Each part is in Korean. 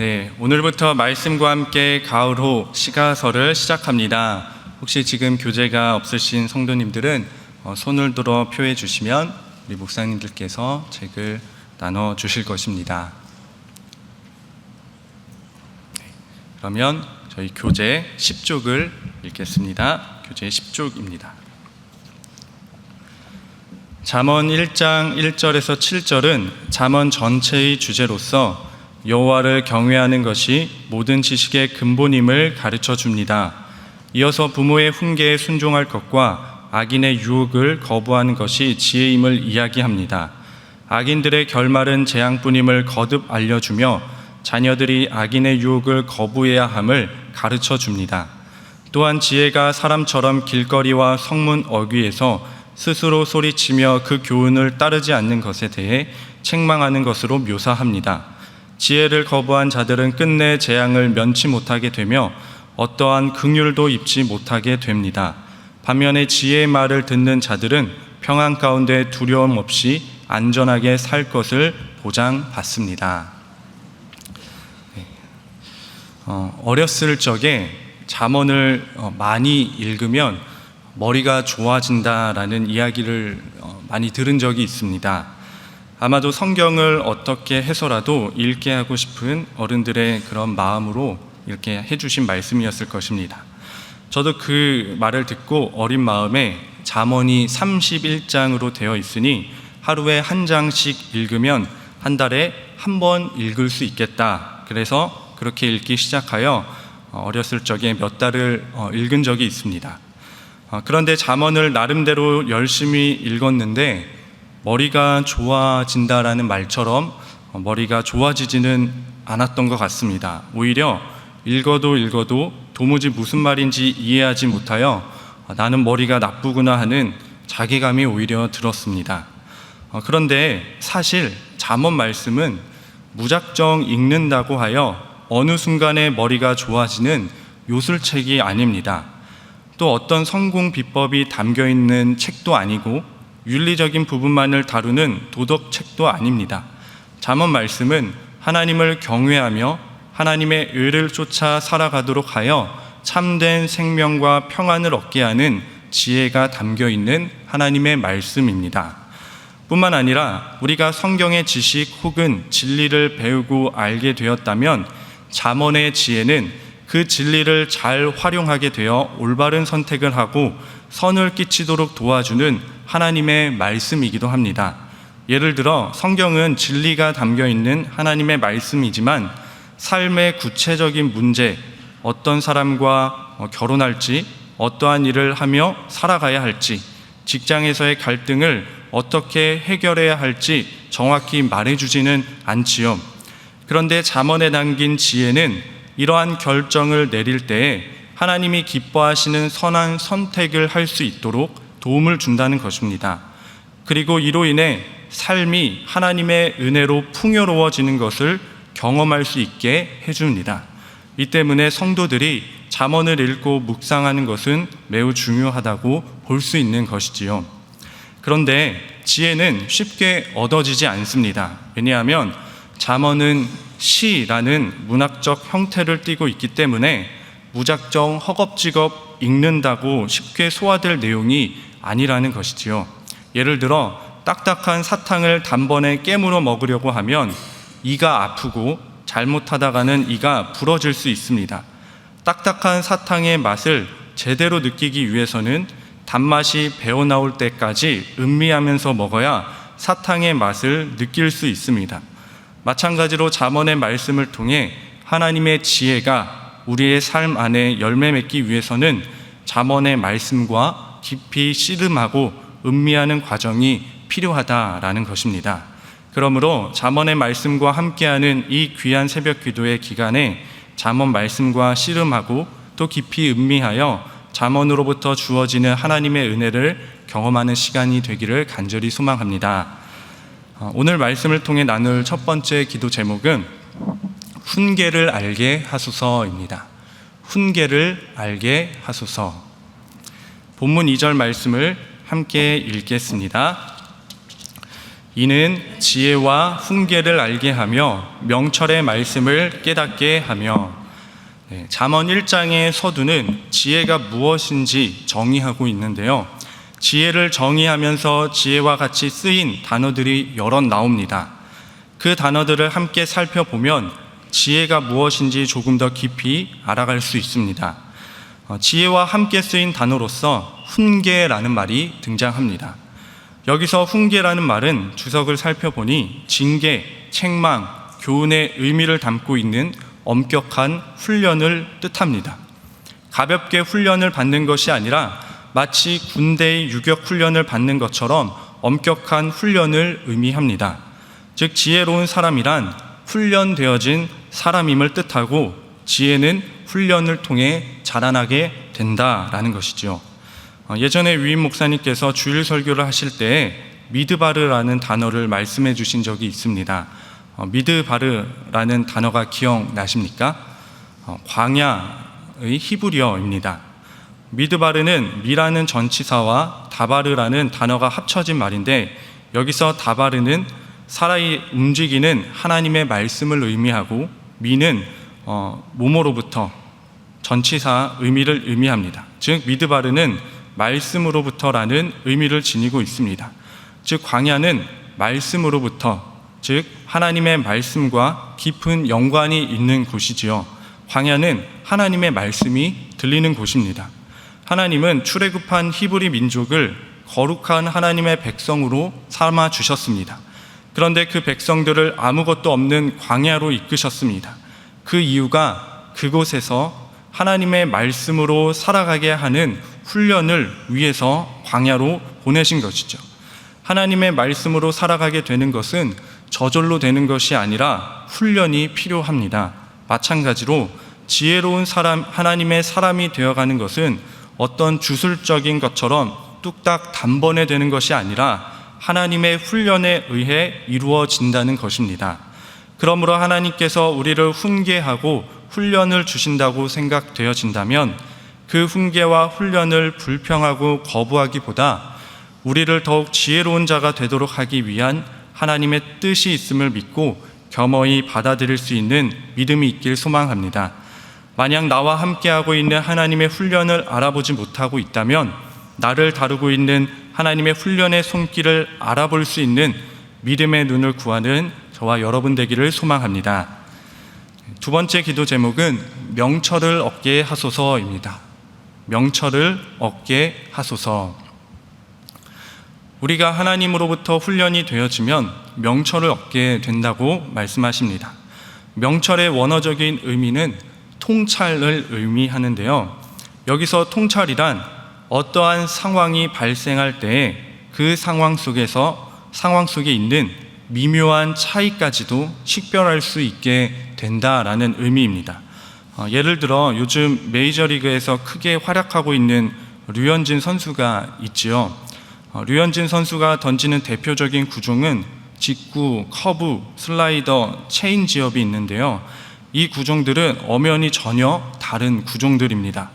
네, 오늘부터 말씀과 함께 가을호 시가설을 시작합니다. 혹시 지금 교재가 없으신 성도님들은 손을 들어 표해 주시면 우리 목사님들께서 책을 나눠 주실 것입니다. 그러면 저희 교재 10쪽을 읽겠습니다. 교재 10쪽입니다. 잠언 1장 1절에서 7절은 잠언 전체의 주제로서 여호와를 경외하는 것이 모든 지식의 근본임을 가르쳐 줍니다. 이어서 부모의 훈계에 순종할 것과 악인의 유혹을 거부하는 것이 지혜임을 이야기합니다. 악인들의 결말은 재앙뿐임을 거듭 알려주며 자녀들이 악인의 유혹을 거부해야 함을 가르쳐 줍니다. 또한 지혜가 사람처럼 길거리와 성문 어귀에서 스스로 소리치며 그 교훈을 따르지 않는 것에 대해 책망하는 것으로 묘사합니다. 지혜를 거부한 자들은 끝내 재앙을 면치 못하게 되며 어떠한 긍휼도 입지 못하게 됩니다. 반면에 지혜의 말을 듣는 자들은 평안 가운데 두려움 없이 안전하게 살 것을 보장받습니다. 어렸을 적에 잠언을 많이 읽으면 머리가 좋아진다라는 이야기를 많이 들은 적이 있습니다. 아마도 성경을 어떻게 해서라도 읽게 하고 싶은 어른들의 그런 마음으로 이렇게 해주신 말씀이었을 것입니다. 저도 그 말을 듣고 어린 마음에 잠언이 31장으로 되어 있으니 하루에 한 장씩 읽으면 한 달에 한 번 읽을 수 있겠다. 그래서 그렇게 읽기 시작하여 어렸을 적에 몇 달을 읽은 적이 있습니다. 그런데 잠언을 나름대로 열심히 읽었는데 머리가 좋아진다라는 말처럼 머리가 좋아지지는 않았던 것 같습니다. 오히려 읽어도 도무지 무슨 말인지 이해하지 못하여 나는 머리가 나쁘구나 하는 자괴감이 오히려 들었습니다. 그런데 사실 잠언 말씀은 무작정 읽는다고 하여 어느 순간에 머리가 좋아지는 요술책이 아닙니다. 또 어떤 성공 비법이 담겨있는 책도 아니고 윤리적인 부분만을 다루는 도덕책도 아닙니다. 잠언 말씀은 하나님을 경외하며 하나님의 의를 쫓아 살아가도록 하여 참된 생명과 평안을 얻게 하는 지혜가 담겨있는 하나님의 말씀입니다. 뿐만 아니라 우리가 성경의 지식 혹은 진리를 배우고 알게 되었다면 잠언의 지혜는 그 진리를 잘 활용하게 되어 올바른 선택을 하고 선을 끼치도록 도와주는 하나님의 말씀이기도 합니다. 예를 들어 성경은 진리가 담겨있는 하나님의 말씀이지만 삶의 구체적인 문제, 어떤 사람과 결혼할지, 어떠한 일을 하며 살아가야 할지, 직장에서의 갈등을 어떻게 해결해야 할지 정확히 말해주지는 않지요. 그런데 잠언에 담긴 지혜는 이러한 결정을 내릴 때에 하나님이 기뻐하시는 선한 선택을 할 수 있도록 도움을 준다는 것입니다. 그리고 이로 인해 삶이 하나님의 은혜로 풍요로워지는 것을 경험할 수 있게 해줍니다. 이 때문에 성도들이 잠언을 읽고 묵상하는 것은 매우 중요하다고 볼 수 있는 것이지요. 그런데 지혜는 쉽게 얻어지지 않습니다. 왜냐하면 잠언은 시라는 문학적 형태를 띠고 있기 때문에 무작정 허겁지겁 읽는다고 쉽게 소화될 내용이 아니라는 것이지요. 예를 들어 딱딱한 사탕을 단번에 깨물어 먹으려고 하면 이가 아프고 잘못하다가는 이가 부러질 수 있습니다. 딱딱한 사탕의 맛을 제대로 느끼기 위해서는 단맛이 배어나올 때까지 음미하면서 먹어야 사탕의 맛을 느낄 수 있습니다. 마찬가지로 잠언의 말씀을 통해 하나님의 지혜가 우리의 삶 안에 열매 맺기 위해서는 잠언의 말씀과 깊이 씨름하고 음미하는 과정이 필요하다라는 것입니다. 그러므로 잠언의 말씀과 함께하는 이 귀한 새벽 기도의 기간에 잠언 말씀과 씨름하고 또 깊이 음미하여 잠언으로부터 주어지는 하나님의 은혜를 경험하는 시간이 되기를 간절히 소망합니다. 오늘 말씀을 통해 나눌 첫 번째 기도 제목은 훈계를 알게 하소서입니다. 훈계를 알게 하소서. 본문 2절 말씀을 함께 읽겠습니다. 이는 지혜와 훈계를 알게 하며 명철의 말씀을 깨닫게 하며. 잠언 1장의 서두는 지혜가 무엇인지 정의하고 있는데요. 지혜를 정의하면서 지혜와 같이 쓰인 단어들이 여럿 나옵니다. 그 단어들을 함께 살펴보면 지혜가 무엇인지 조금 더 깊이 알아갈 수 있습니다. 지혜와 함께 쓰인 단어로서 훈계라는 말이 등장합니다. 여기서 훈계라는 말은 주석을 살펴보니 징계, 책망, 교훈의 의미를 담고 있는 엄격한 훈련을 뜻합니다. 가볍게 훈련을 받는 것이 아니라 마치 군대의 유격 훈련을 받는 것처럼 엄격한 훈련을 의미합니다. 즉 지혜로운 사람이란 훈련되어진 사람임을 뜻하고, 지혜는 훈련을 통해 자라나게 된다라는 것이죠. 예전에 위임 목사님께서 주일 설교를 하실 때 미드바르라는 단어를 말씀해 주신 적이 있습니다. 미드바르라는 단어가 기억나십니까? 광야의 히브리어입니다. 미드바르는 미라는 전치사와 다바르라는 단어가 합쳐진 말인데, 여기서 다바르는 살아이 움직이는 하나님의 말씀을 의미하고, 미는 모모로부터 전치사 의미를 의미합니다. 즉 미드바르는 말씀으로부터라는 의미를 지니고 있습니다. 즉 광야는 말씀으로부터, 즉 하나님의 말씀과 깊은 연관이 있는 곳이지요. 광야는 하나님의 말씀이 들리는 곳입니다. 하나님은 출애굽한 히브리 민족을 거룩한 하나님의 백성으로 삼아 주셨습니다. 그런데 그 백성들을 아무것도 없는 광야로 이끄셨습니다. 그 이유가 그곳에서 하나님의 말씀으로 살아가게 하는 훈련을 위해서 광야로 보내신 것이죠. 하나님의 말씀으로 살아가게 되는 것은 저절로 되는 것이 아니라 훈련이 필요합니다. 마찬가지로 지혜로운 사람, 하나님의 사람이 되어가는 것은 어떤 주술적인 것처럼 뚝딱 단번에 되는 것이 아니라 하나님의 훈련에 의해 이루어진다는 것입니다. 그러므로 하나님께서 우리를 훈계하고 훈련을 주신다고 생각되어진다면 그 훈계와 훈련을 불평하고 거부하기보다 우리를 더욱 지혜로운 자가 되도록 하기 위한 하나님의 뜻이 있음을 믿고 겸허히 받아들일 수 있는 믿음이 있길 소망합니다. 만약 나와 함께하고 있는 하나님의 훈련을 알아보지 못하고 있다면 나를 다루고 있는 하나님의 훈련의 손길을 알아볼 수 있는 믿음의 눈을 구하는 저와 여러분 되기를 소망합니다. 두 번째 기도 제목은 명철을 얻게 하소서입니다. 명철을 얻게 하소서. 우리가 하나님으로부터 훈련이 되어지면 명철을 얻게 된다고 말씀하십니다. 명철의 원어적인 의미는 통찰을 의미하는데요. 여기서 통찰이란 어떠한 상황이 발생할 때에 그 상황 속에 있는 미묘한 차이까지도 식별할 수 있게 된다라는 의미입니다. 예를 들어 요즘 메이저리그에서 크게 활약하고 있는 류현진 선수가 있지요. 류현진 선수가 던지는 대표적인 구종은 직구, 커브, 슬라이더, 체인지업이 있는데요. 이 구종들은 엄연히 전혀 다른 구종들입니다.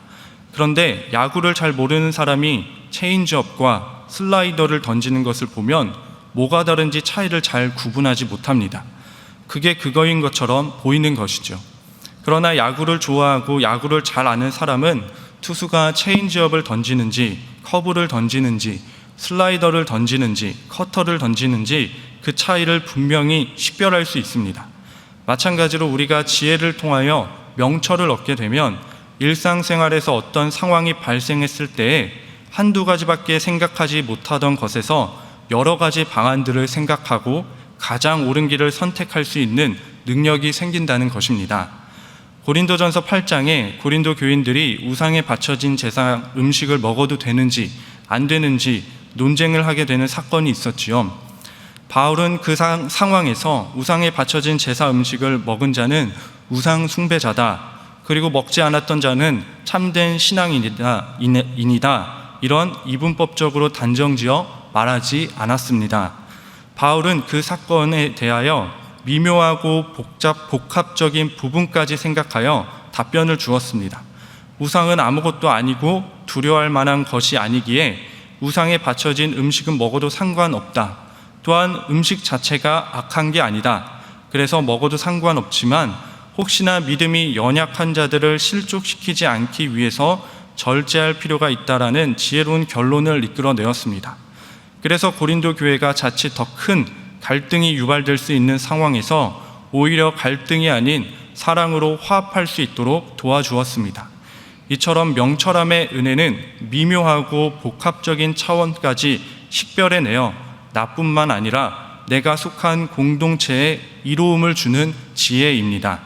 그런데 야구를 잘 모르는 사람이 체인지업과 슬라이더를 던지는 것을 보면 뭐가 다른지 차이를 잘 구분하지 못합니다. 그게 그거인 것처럼 보이는 것이죠. 그러나 야구를 좋아하고 야구를 잘 아는 사람은 투수가 체인지업을 던지는지, 커브를 던지는지, 슬라이더를 던지는지, 커터를 던지는지 그 차이를 분명히 식별할 수 있습니다. 마찬가지로 우리가 지혜를 통하여 명철을 얻게 되면 일상생활에서 어떤 상황이 발생했을 때에 한두 가지밖에 생각하지 못하던 것에서 여러 가지 방안들을 생각하고 가장 옳은 길을 선택할 수 있는 능력이 생긴다는 것입니다. 고린도전서 8장에 고린도 교인들이 우상에 바쳐진 제사 음식을 먹어도 되는지 안 되는지 논쟁을 하게 되는 사건이 있었지요. 바울은 그 상황에서 우상에 바쳐진 제사 음식을 먹은 자는 우상 숭배자다, 그리고 먹지 않았던 자는 참된 신앙인이다, 이런 이분법적으로 단정지어 말하지 않았습니다. 바울은 그 사건에 대하여 미묘하고 복합적인 부분까지 생각하여 답변을 주었습니다. 우상은 아무것도 아니고 두려워할 만한 것이 아니기에 우상에 바쳐진 음식은 먹어도 상관없다. 또한 음식 자체가 악한 게 아니다. 그래서 먹어도 상관없지만 혹시나 믿음이 연약한 자들을 실족시키지 않기 위해서 절제할 필요가 있다라는 지혜로운 결론을 이끌어내었습니다. 그래서 고린도 교회가 자칫 더 큰 갈등이 유발될 수 있는 상황에서 오히려 갈등이 아닌 사랑으로 화합할 수 있도록 도와주었습니다. 이처럼 명철함의 은혜는 미묘하고 복합적인 차원까지 식별해내어 나뿐만 아니라 내가 속한 공동체에 이로움을 주는 지혜입니다.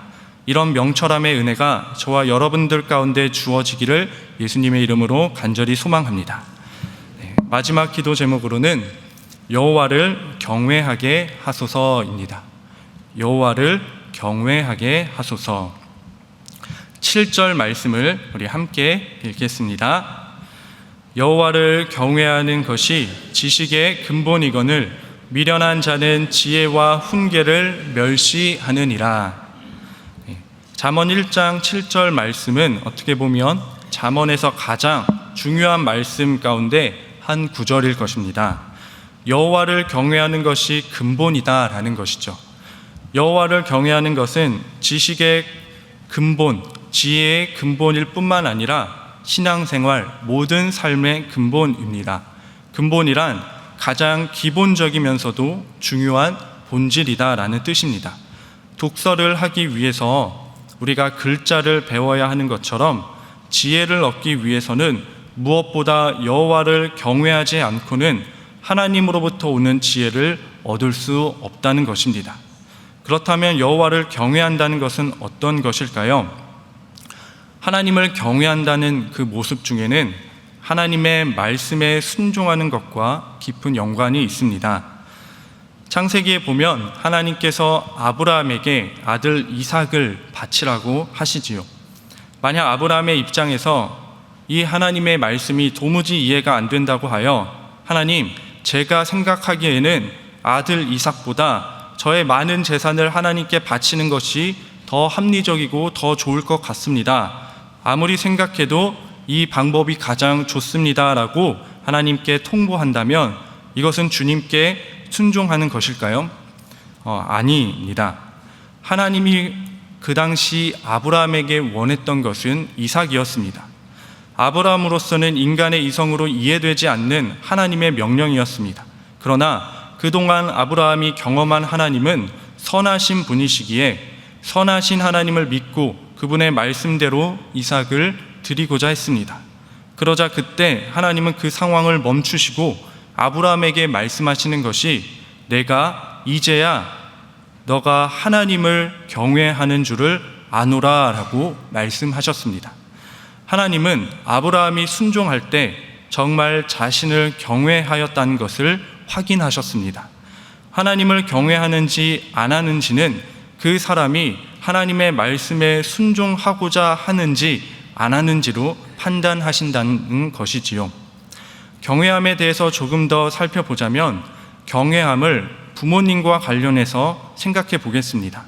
이런 명철함의 은혜가 저와 여러분들 가운데 주어지기를 예수님의 이름으로 간절히 소망합니다. 마지막 기도 제목으로는 여호와를 경외하게 하소서입니다. 여호와를 경외하게 하소서. 7절 말씀을 우리 함께 읽겠습니다. 여호와를 경외하는 것이 지식의 근본이거늘 미련한 자는 지혜와 훈계를 멸시하느니라. 잠언 1장 7절 말씀은 어떻게 보면 잠언에서 가장 중요한 말씀 가운데 한 구절일 것입니다. 여호와를 경외하는 것이 근본이다라는 것이죠. 여호와를 경외하는 것은 지식의 근본, 지혜의 근본일 뿐만 아니라 신앙생활 모든 삶의 근본입니다. 근본이란 가장 기본적이면서도 중요한 본질이다라는 뜻입니다. 독서를 하기 위해서 우리가 글자를 배워야 하는 것처럼 지혜를 얻기 위해서는 무엇보다 여호와를 경외하지 않고는 하나님으로부터 오는 지혜를 얻을 수 없다는 것입니다. 그렇다면 여호와를 경외한다는 것은 어떤 것일까요? 하나님을 경외한다는 그 모습 중에는 하나님의 말씀에 순종하는 것과 깊은 연관이 있습니다. 창세기에 보면 하나님께서 아브라함에게 아들 이삭을 바치라고 하시지요. 만약 아브라함의 입장에서 이 하나님의 말씀이 도무지 이해가 안 된다고 하여 하나님, 제가 생각하기에는 아들 이삭보다 저의 많은 재산을 하나님께 바치는 것이 더 합리적이고 더 좋을 것 같습니다. 아무리 생각해도 이 방법이 가장 좋습니다라고 하나님께 통보한다면 이것은 주님께 순종하는 것일까요? 아닙니다. 하나님이 그 당시 아브라함에게 원했던 것은 이삭이었습니다. 아브라함으로서는 인간의 이성으로 이해되지 않는 하나님의 명령이었습니다. 그러나 그동안 아브라함이 경험한 하나님은 선하신 분이시기에 선하신 하나님을 믿고 그분의 말씀대로 이삭을 드리고자 했습니다. 그러자 그때 하나님은 그 상황을 멈추시고 아브라함에게 말씀하시는 것이 내가 이제야 너가 하나님을 경외하는 줄을 아노라 라고 말씀하셨습니다. 하나님은 아브라함이 순종할 때 정말 자신을 경외하였다는 것을 확인하셨습니다. 하나님을 경외하는지 안 하는지는 그 사람이 하나님의 말씀에 순종하고자 하는지 안 하는지로 판단하신다는 것이지요. 경외함에 대해서 조금 더 살펴보자면 경외함을 부모님과 관련해서 생각해 보겠습니다.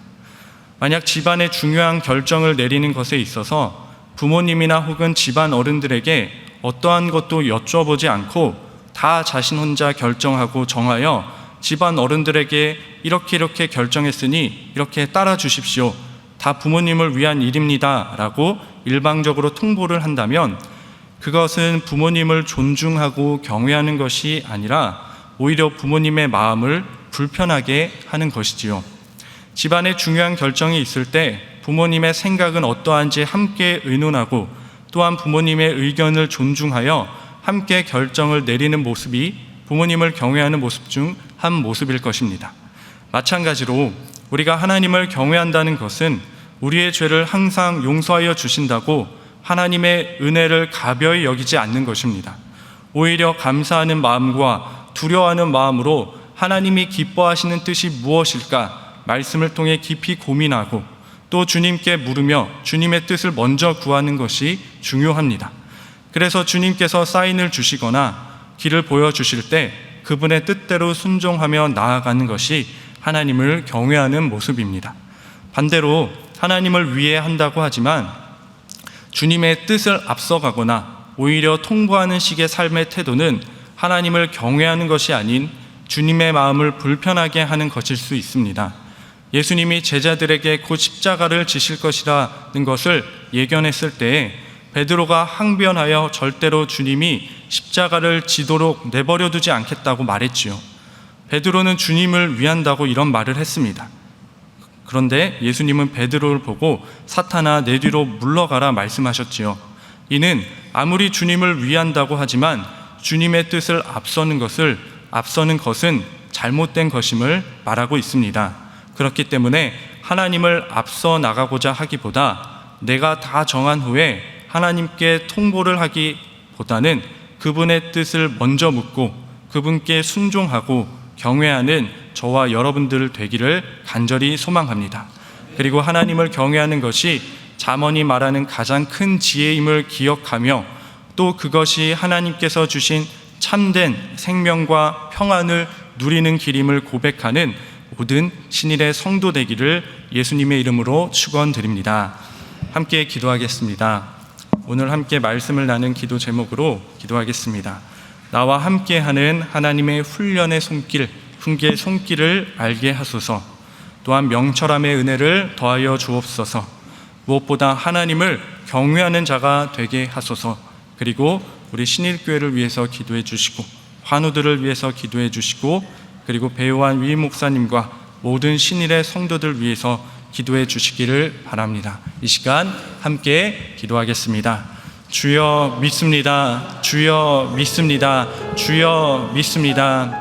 만약 집안의 중요한 결정을 내리는 것에 있어서 부모님이나 혹은 집안 어른들에게 어떠한 것도 여쭤보지 않고 다 자신 혼자 결정하고 정하여 집안 어른들에게 이렇게 결정했으니 이렇게 따라 주십시오. 다 부모님을 위한 일입니다. 라고 일방적으로 통보를 한다면 그것은 부모님을 존중하고 경외하는 것이 아니라 오히려 부모님의 마음을 불편하게 하는 것이지요. 집안에 중요한 결정이 있을 때 부모님의 생각은 어떠한지 함께 의논하고 또한 부모님의 의견을 존중하여 함께 결정을 내리는 모습이 부모님을 경외하는 모습 중 한 모습일 것입니다. 마찬가지로 우리가 하나님을 경외한다는 것은 우리의 죄를 항상 용서하여 주신다고 하나님의 은혜를 가벼이 여기지 않는 것입니다. 오히려 감사하는 마음과 두려워하는 마음으로 하나님이 기뻐하시는 뜻이 무엇일까 말씀을 통해 깊이 고민하고 또 주님께 물으며 주님의 뜻을 먼저 구하는 것이 중요합니다. 그래서 주님께서 사인을 주시거나 길을 보여주실 때 그분의 뜻대로 순종하며 나아가는 것이 하나님을 경외하는 모습입니다. 반대로 하나님을 위해 한다고 하지만 주님의 뜻을 앞서가거나 오히려 통보하는 식의 삶의 태도는 하나님을 경외하는 것이 아닌 주님의 마음을 불편하게 하는 것일 수 있습니다. 예수님이 제자들에게 곧 십자가를 지실 것이라는 것을 예견했을 때에 베드로가 항변하여 절대로 주님이 십자가를 지도록 내버려 두지 않겠다고 말했지요. 베드로는 주님을 위한다고 이런 말을 했습니다. 그런데 예수님은 베드로를 보고 사탄아 내 뒤로 물러가라 말씀하셨지요. 이는 아무리 주님을 위한다고 하지만 주님의 뜻을 앞서는 것은 잘못된 것임을 말하고 있습니다. 그렇기 때문에 하나님을 앞서 나가고자 하기보다 내가 다 정한 후에 하나님께 통보를 하기보다는 그분의 뜻을 먼저 묻고 그분께 순종하고 경외하는 저와 여러분들 되기를 간절히 소망합니다. 그리고 하나님을 경외하는 것이 잠언이 말하는 가장 큰 지혜임을 기억하며 또 그것이 하나님께서 주신 참된 생명과 평안을 누리는 길임을 고백하는 모든 신일의 성도 되기를 예수님의 이름으로 축원드립니다. 함께 기도하겠습니다. 오늘 함께 말씀을 나눈 기도 제목으로 기도하겠습니다. 나와 함께하는 하나님의 훈련의 손길, 훈계의 손길을 알게 하소서. 또한 명철함의 은혜를 더하여 주옵소서. 무엇보다 하나님을 경외하는 자가 되게 하소서. 그리고 우리 신일교회를 위해서 기도해 주시고 환우들을 위해서 기도해 주시고 그리고 배우한 위임 목사님과 모든 신일의 성도들 위해서 기도해 주시기를 바랍니다. 이 시간 함께 기도하겠습니다. 주여 믿습니다. 주여 믿습니다. 주여 믿습니다.